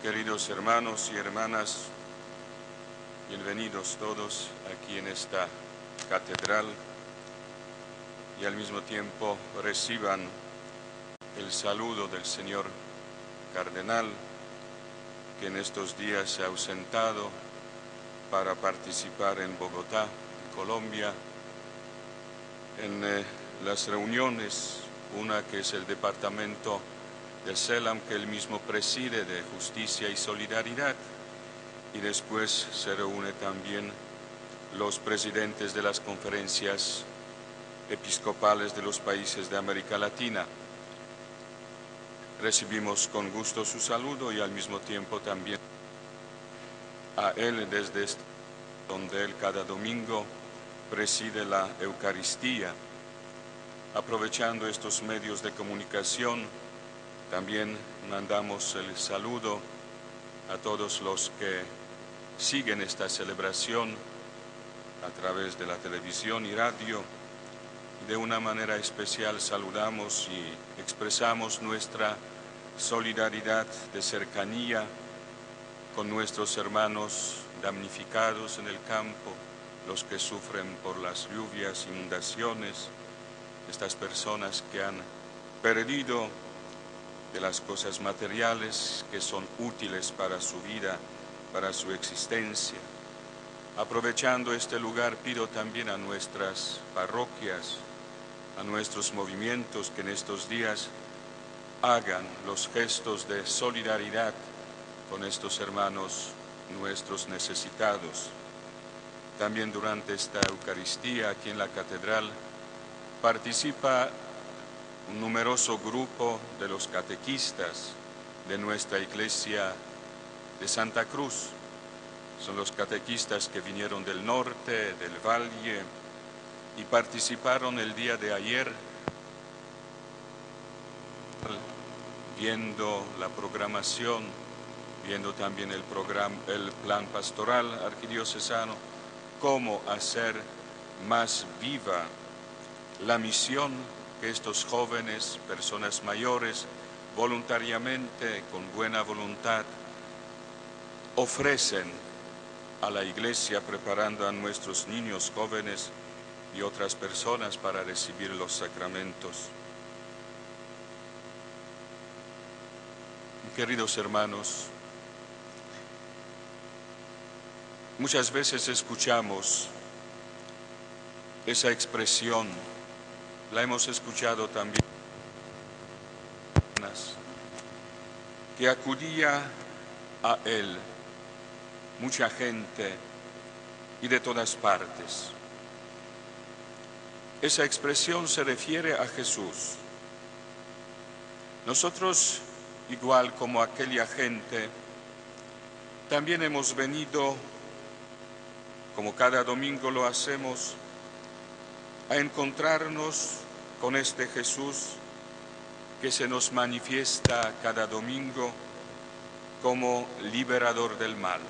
Queridos hermanos y hermanas, bienvenidos todos aquí en esta catedral y al mismo tiempo reciban el saludo del señor cardenal que en estos días se ha ausentado para participar en Bogotá, en Colombia, en las reuniones, una que es el departamento de CELAM, que él mismo preside, de Justicia y Solidaridad, y después se reúne también los presidentes de las conferencias episcopales de los países de América Latina. Recibimos con gusto su saludo y al mismo tiempo también a él desde donde él cada domingo preside la Eucaristía. Aprovechando estos medios de comunicación, también mandamos el saludo a todos los que siguen esta celebración a través de la televisión y radio. De una manera especial saludamos y expresamos nuestra solidaridad de cercanía con nuestros hermanos damnificados en el campo, los que sufren por las lluvias, inundaciones, estas personas que han perdido de las cosas materiales que son útiles para su vida, para su existencia. Aprovechando este lugar, pido también a nuestras parroquias, a nuestros movimientos que en estos días hagan los gestos de solidaridad con estos hermanos nuestros necesitados. También durante esta Eucaristía aquí en la catedral participa un numeroso grupo de los catequistas de nuestra iglesia de Santa Cruz. Son los catequistas que vinieron del norte, del valle, y participaron el día de ayer viendo la programación, viendo también el plan pastoral arquidiocesano, cómo hacer más viva la misión que estos jóvenes, personas mayores, voluntariamente, con buena voluntad, ofrecen a la Iglesia, preparando a nuestros niños jóvenes y otras personas para recibir los sacramentos. Queridos hermanos, muchas veces escuchamos esa expresión, la hemos escuchado también, que acudía a él mucha gente y de todas partes. Esa expresión se refiere a Jesús. Nosotros, igual como aquella gente, también hemos venido, como cada domingo lo hacemos, a encontrarnos con este Jesús que se nos manifiesta cada domingo como liberador del mal.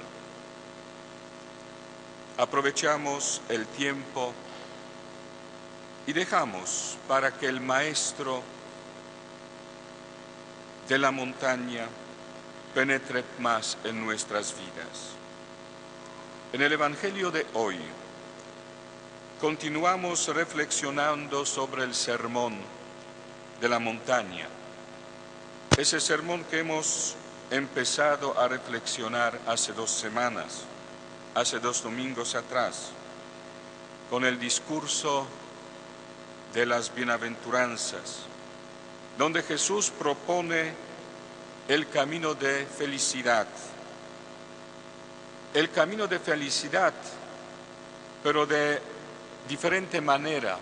Aprovechamos el tiempo y dejamos para que el Maestro de la montaña penetre más en nuestras vidas. En el Evangelio de hoy continuamos reflexionando sobre el sermón de la montaña, ese sermón que hemos empezado a reflexionar hace 2 semanas, hace 2 domingos atrás, con el discurso de las bienaventuranzas, donde Jesús propone el camino de felicidad. El camino de felicidad, pero de diferente manera,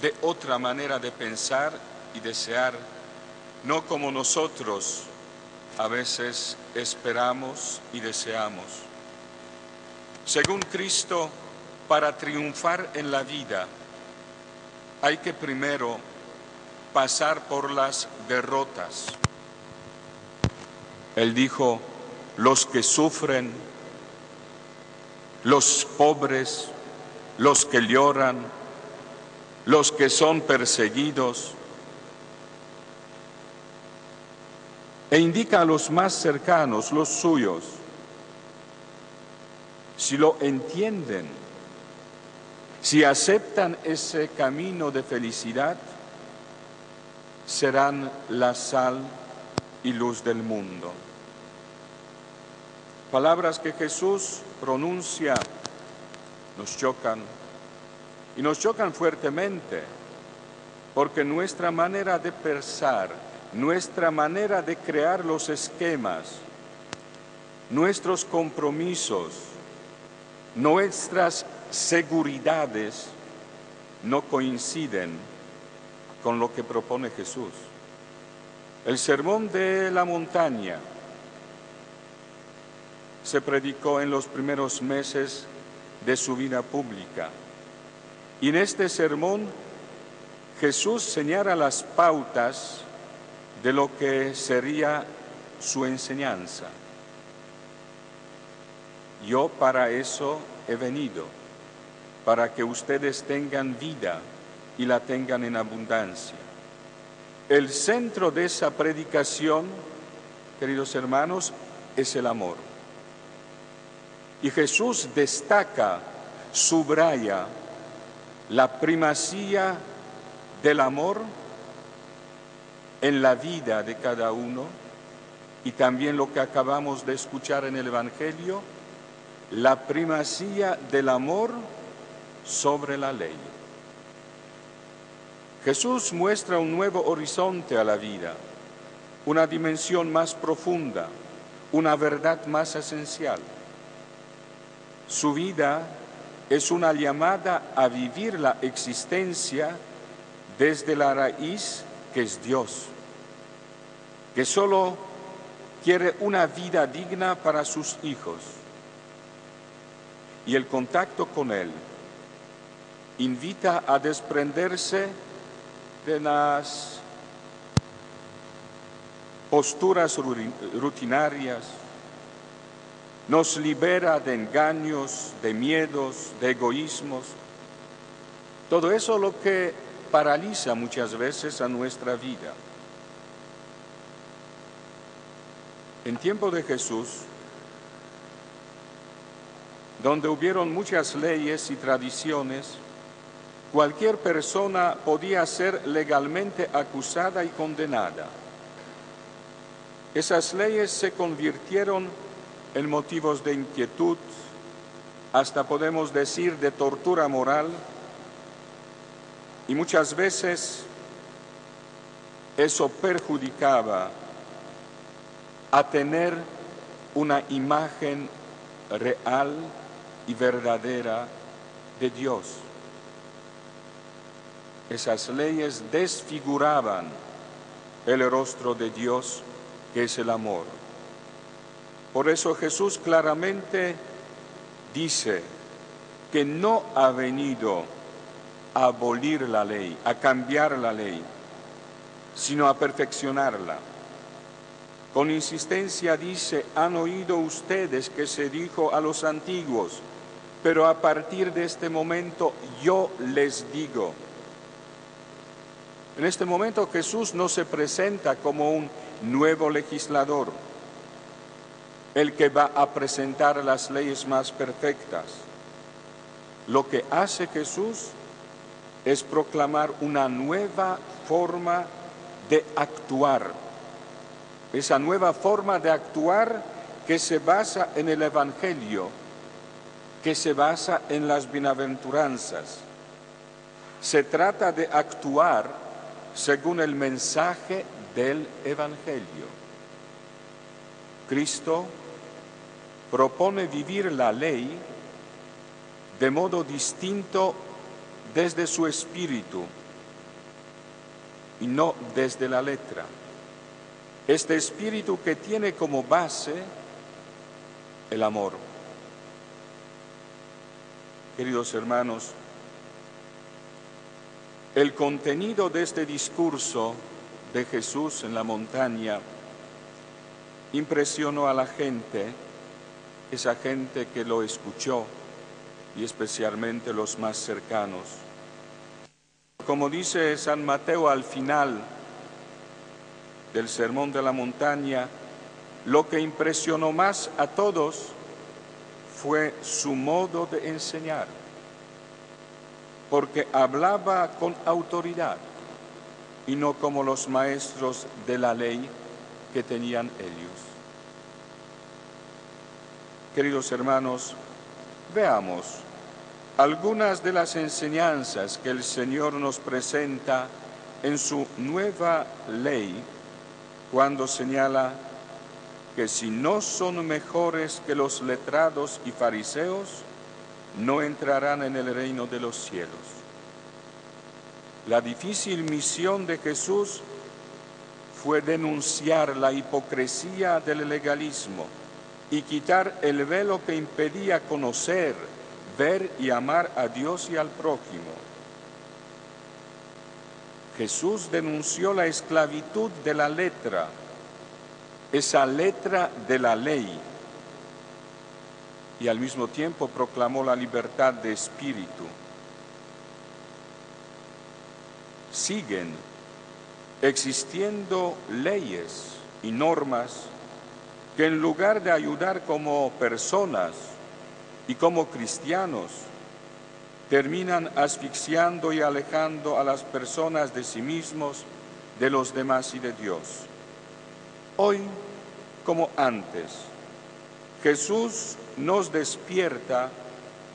de otra manera de pensar y desear, no como nosotros a veces esperamos y deseamos. Según Cristo, para triunfar en la vida, hay que primero pasar por las derrotas. Él dijo, los que sufren, los pobres, los que lloran, los que son perseguidos, e indica a los más cercanos, los suyos. Si lo entienden, si aceptan ese camino de felicidad, serán la sal y luz del mundo. Palabras que Jesús pronuncia nos chocan, y nos chocan fuertemente, porque nuestra manera de pensar, nuestra manera de crear los esquemas, nuestros compromisos, nuestras seguridades no coinciden con lo que propone Jesús. El sermón de la montaña se predicó en los primeros meses de su vida pública. Y en este sermón Jesús señala las pautas de lo que sería su enseñanza. Yo para eso he venido, para que ustedes tengan vida y la tengan en abundancia. El centro de esa predicación, queridos hermanos, es el amor. Y Jesús destaca, subraya la primacía del amor en la vida de cada uno, y también lo que acabamos de escuchar en el Evangelio, la primacía del amor sobre la ley. Jesús muestra un nuevo horizonte a la vida, una dimensión más profunda, una verdad más esencial. Su vida es una llamada a vivir la existencia desde la raíz que es Dios, que solo quiere una vida digna para sus hijos. Y el contacto con Él invita a desprenderse de las posturas rutinarias, nos libera de engaños, de miedos, de egoísmos. Todo eso lo que paraliza muchas veces a nuestra vida. En tiempo de Jesús, donde hubieron muchas leyes y tradiciones, cualquier persona podía ser legalmente acusada y condenada. Esas leyes se convirtieron en motivos de inquietud, hasta podemos decir de tortura moral, y muchas veces eso perjudicaba a tener una imagen real y verdadera de Dios. Esas leyes desfiguraban el rostro de Dios, que es el amor. Por eso Jesús claramente dice que no ha venido a abolir la ley, a cambiar la ley, sino a perfeccionarla. Con insistencia dice: han oído ustedes que se dijo a los antiguos, pero a partir de este momento yo les digo. En este momento Jesús no se presenta como un nuevo legislador, el que va a presentar las leyes más perfectas. Lo que hace Jesús es proclamar una nueva forma de actuar. Esa nueva forma de actuar que se basa en el Evangelio, que se basa en las bienaventuranzas. Se trata de actuar según el mensaje del Evangelio. Cristo propone vivir la ley de modo distinto desde su espíritu y no desde la letra. Este espíritu que tiene como base el amor. Queridos hermanos, el contenido de este discurso de Jesús en la montaña impresionó a la gente, esa gente que lo escuchó, y especialmente los más cercanos. Como dice San Mateo al final, del Sermón de la Montaña, lo que impresionó más a todos fue su modo de enseñar, porque hablaba con autoridad y no como los maestros de la ley que tenían ellos. Queridos hermanos, veamos algunas de las enseñanzas que el Señor nos presenta en su nueva ley cuando señala que si no son mejores que los letrados y fariseos, no entrarán en el reino de los cielos. La difícil misión de Jesús fue denunciar la hipocresía del legalismo y quitar el velo que impedía conocer, ver y amar a Dios y al prójimo. Jesús denunció la esclavitud de la letra, esa letra de la ley, y al mismo tiempo proclamó la libertad de espíritu. Siguen existiendo leyes y normas que en lugar de ayudar como personas y como cristianos, terminan asfixiando y alejando a las personas de sí mismos, de los demás y de Dios. Hoy, como antes, Jesús nos despierta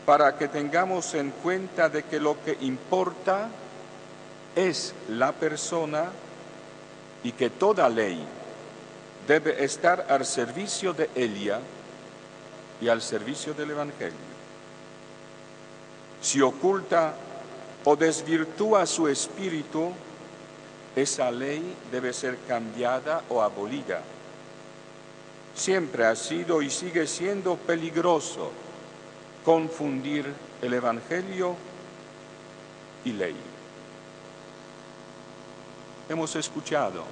para que tengamos en cuenta de que lo que importa es la persona y que toda ley debe estar al servicio de ella y al servicio del Evangelio. Si oculta o desvirtúa su espíritu, esa ley debe ser cambiada o abolida. Siempre ha sido y sigue siendo peligroso confundir el Evangelio y ley. Hemos escuchado,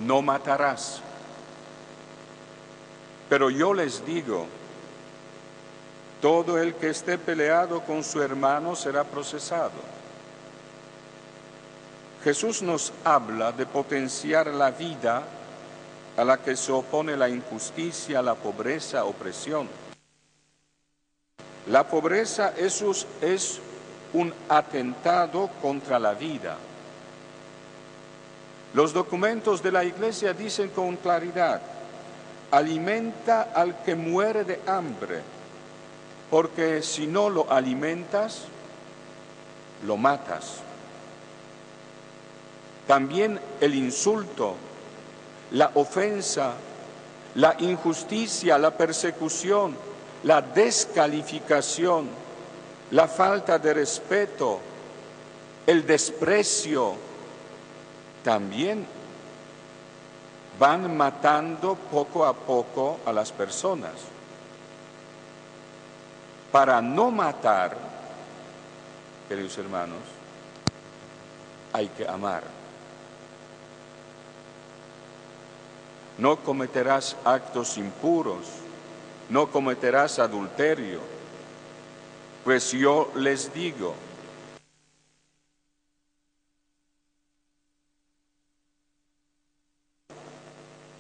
no matarás. Pero yo les digo, todo el que esté peleado con su hermano será procesado. Jesús nos habla de potenciar la vida a la que se opone la injusticia, la pobreza, opresión. La pobreza es un atentado contra la vida. Los documentos de la Iglesia dicen con claridad: alimenta al que muere de hambre, porque si no lo alimentas, lo matas. También el insulto, la ofensa, la injusticia, la persecución, la descalificación, la falta de respeto, el desprecio, también van matando poco a poco a las personas. Para no matar, queridos hermanos, hay que amar. No cometerás actos impuros, no cometerás adulterio, pues yo les digo,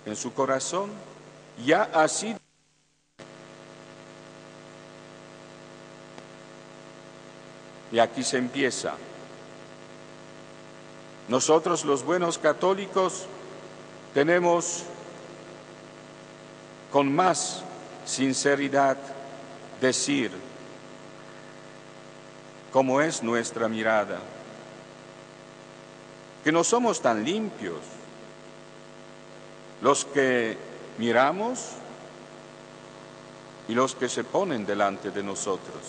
en su corazón ya ha sido. Y aquí se empieza. Nosotros los buenos católicos tenemos con más sinceridad decir cómo es nuestra mirada, que no somos tan limpios los que miramos y los que se ponen delante de nosotros.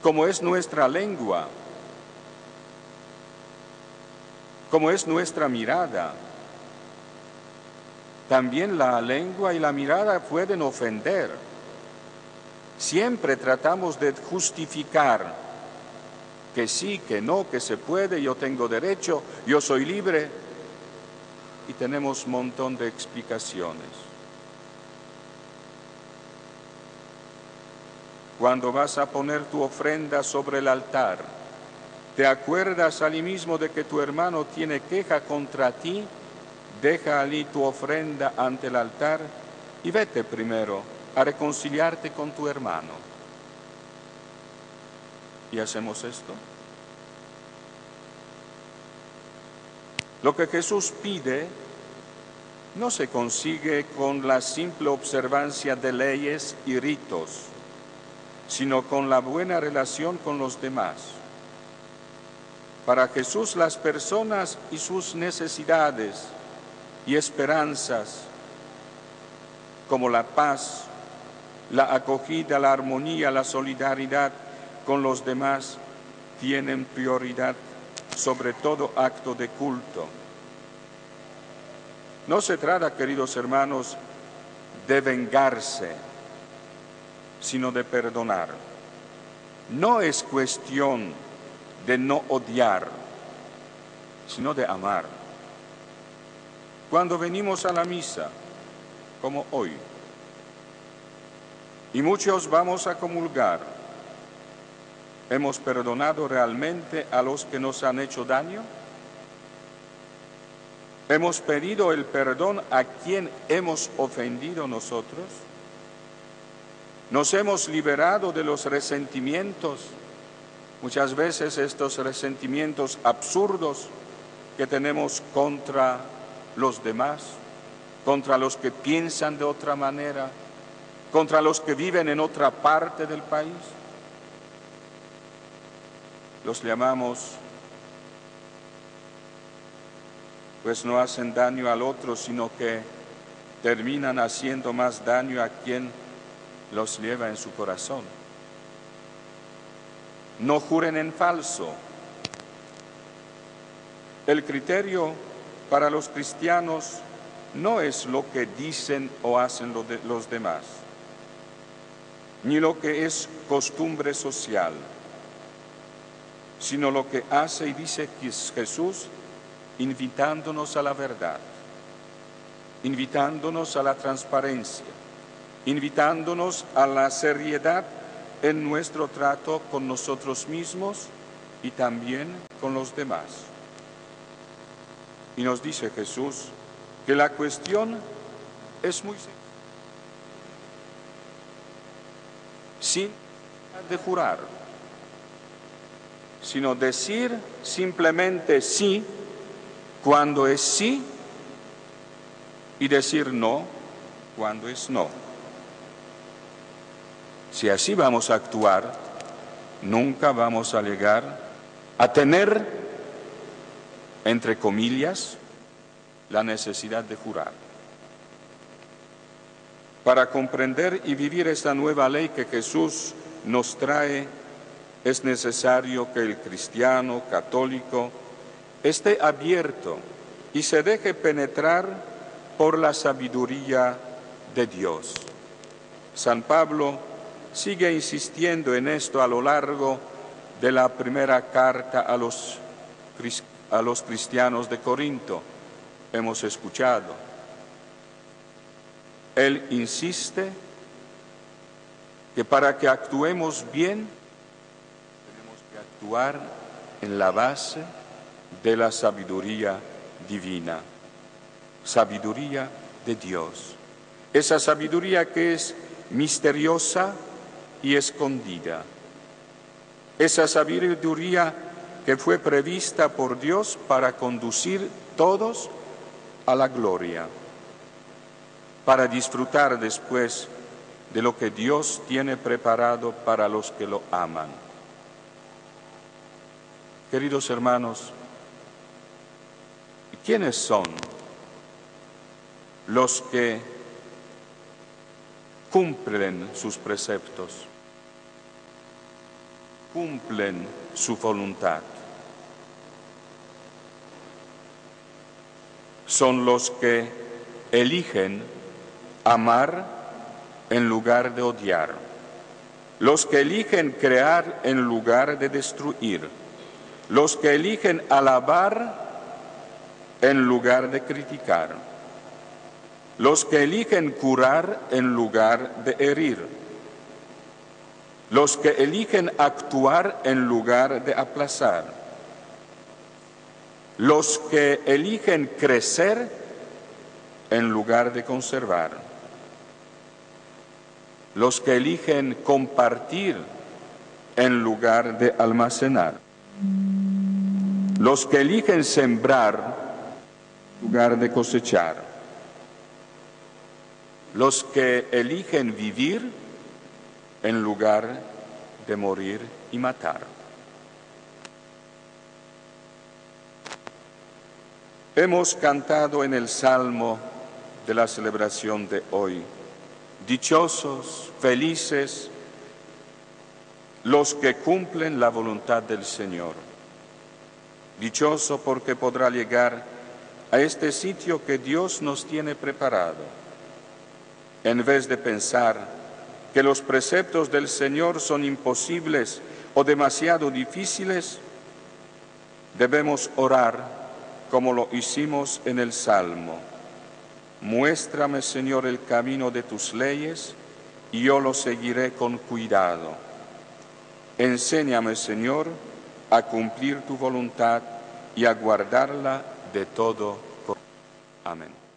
Como es nuestra lengua, como es nuestra mirada. También la lengua y la mirada pueden ofender. Siempre tratamos de justificar que sí, que no, que se puede, yo tengo derecho, yo soy libre, y tenemos un montón de explicaciones. Cuando vas a poner tu ofrenda sobre el altar, ¿Te acuerdas allí mismo de que tu hermano tiene queja contra ti? Deja allí tu ofrenda ante el altar y vete primero a reconciliarte con tu hermano. ¿Y hacemos esto? Lo que Jesús pide no se consigue con la simple observancia de leyes y ritos, sino con la buena relación con los demás. Para Jesús las personas y sus necesidades y esperanzas, como la paz, la acogida, la armonía, la solidaridad con los demás, tienen prioridad sobre todo acto de culto. No se trata, queridos hermanos, de vengarse, sino de perdonar. No es cuestión de no odiar, sino de amar. Cuando venimos a la misa, como hoy, y muchos vamos a comulgar, ¿hemos perdonado realmente a los que nos han hecho daño? ¿Hemos pedido el perdón a quien hemos ofendido nosotros? ¿Nos hemos liberado de los resentimientos? Muchas veces estos resentimientos absurdos que tenemos contra los demás, contra los que piensan de otra manera, contra los que viven en otra parte del país. Los llamamos, pues no hacen daño al otro, sino que terminan haciendo más daño a quien los lleva en su corazón. No juren en falso. El criterio para los cristianos no es lo que dicen o hacen los demás, ni lo que es costumbre social, sino lo que hace y dice Jesús, invitándonos a la verdad, invitándonos a la transparencia, invitándonos a la seriedad en nuestro trato con nosotros mismos y también con los demás. Y nos dice Jesús que la cuestión es muy sencilla, sin de jurar, sino decir simplemente sí cuando es sí y decir no cuando es no. Si así vamos a actuar, nunca vamos a llegar a tener, entre comillas, la necesidad de jurar. Para comprender y vivir esta nueva ley que Jesús nos trae, es necesario que el cristiano católico esté abierto y se deje penetrar por la sabiduría de Dios. San Pablo sigue insistiendo en esto a lo largo de la primera carta a los cristianos de Corinto. Hemos escuchado. Él insiste que para que actuemos bien, tenemos que actuar en la base de la sabiduría divina, sabiduría de Dios. Esa sabiduría que es misteriosa y escondida. Esa sabiduría que fue prevista por Dios para conducir todos a la gloria, para disfrutar después de lo que Dios tiene preparado para los que lo aman. Queridos hermanos, ¿quiénes son los que cumplen sus preceptos, cumplen su voluntad? Son los que eligen amar en lugar de odiar, los que eligen crear en lugar de destruir, los que eligen alabar en lugar de criticar, los que eligen curar en lugar de herir, los que eligen actuar en lugar de aplazar, los que eligen crecer en lugar de conservar, los que eligen compartir en lugar de almacenar, los que eligen sembrar en lugar de cosechar, los que eligen vivir en lugar de morir y matar. Hemos cantado en el Salmo de la celebración de hoy: dichosos, felices, los que cumplen la voluntad del Señor. Dichoso porque podrá llegar a este sitio que Dios nos tiene preparado. En vez de pensar que los preceptos del Señor son imposibles o demasiado difíciles, debemos orar como lo hicimos en el Salmo: muéstrame, Señor, el camino de tus leyes, y yo lo seguiré con cuidado. Enséñame, Señor, a cumplir tu voluntad y a guardarla de todo corazón. Amén.